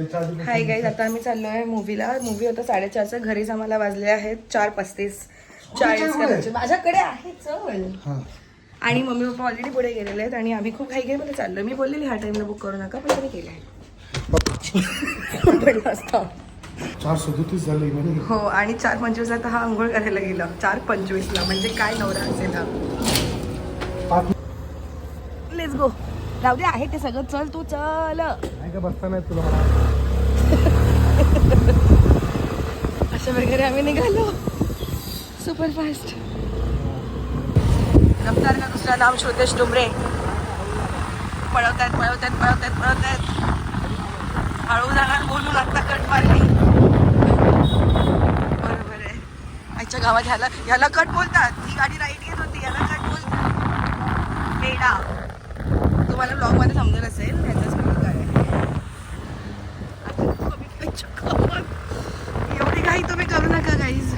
Hi guys, आता आम्ही चाललो आहे मूवीला. मूवी होता 4:30चा. घरीच आम्हाला वाजले आहेत 4:35. 40 करायचे माझ्याकडे आहे. चल. आणि मम्मी पप्पा ऑलरेडी पुढे गेलेले आहेत आणि आम्ही खूप घाई मध्ये चाललो. मी बोललेली ह्या टाइमला बुक करू नका, पण त्यांनी केलं आहे. 4:37 झाले. हो, आणि 4:25 आता हा आंघोळ करायला गेला. 4:25 म्हणजे काय नवरा असेल हा. Let's go. जाऊ दे, आहे ते सगळं. चल तू, चल. नाही का बसता नाही तुला मला. अशा प्रकारे आम्ही निघालो सुपर फास्ट. रफ्तार का दुसरा नाम श्रुतेश डुमरे. पळवतात. हळू जाणार बोलून आता कट मारली. बरोबर आहे. आजच्या गावात ह्याला कट बोलतात. ही गाडी राईट घेत होती, याला कट बोलतात. मेडा. तुम्हाला ब्लॉग मध्ये समजेल असेल ह्याचाच प्रकार आहे. एवढी घाई तुम्ही करू नका गाईज.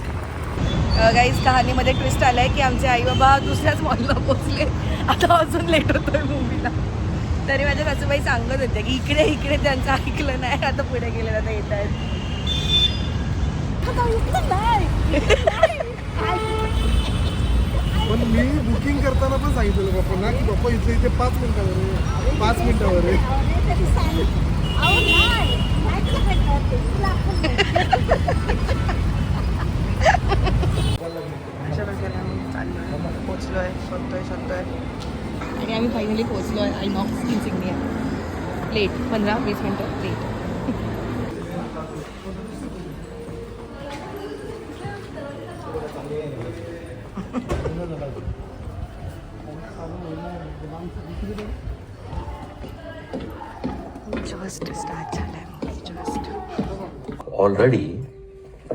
गाईज, कहाणीमध्ये ट्विस्ट आलाय की आमचे आई बाबा दुसऱ्याच मॉलला पोहोचले. आता अजून लेट होतोय मूवीला. तरी माझ्या सासूबाई सांगत होत्या की इकडे त्यांचं ऐकलं नाही. आता पुढे गेले, आता येत आहेत. पण मी बुकिंग करताना पण सांगितलं पप्पांना की पप्पा इथे 5 मिनिटावर आहे. 5 मिनिटावर आहे. अशा प्रकारे आम्ही चाललोय, पोचलोय, शोधतोय आणि आम्ही फायनली पोचलोय आयनॉक्स इन्सिग्निया. लेट 15-20 मिनटं लेट. जस्ट स्टार्ट झालाय मूवी. जस्ट ऑलरेडी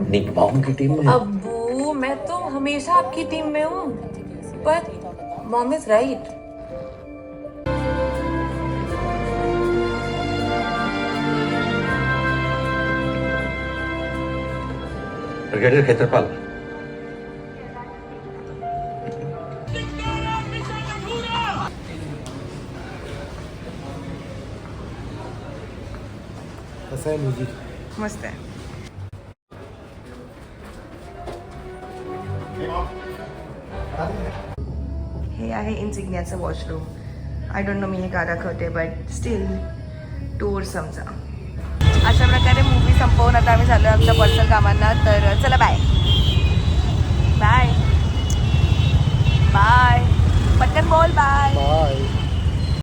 निक बॉम की टीम में अब्बू, मैं तो हमेशा आपकी टीम में हूँ, पर मॉम इज राइट. ब्रिगेडियर क्षेत्रपाल, कसं आहे म्युझिक? मस्त आहे. हे आहे इन्सिग्नियाचं वॉशरूम. आय डोंट नो मी हे का दाखवते, बट स्टील टूर समजा. अशा प्रकारे मूवी संपवून आता आम्ही झालो आमच्या पर्सनल कामांना. तर चला, बाय बाय बाय. पटकन बोल बाय. बाय.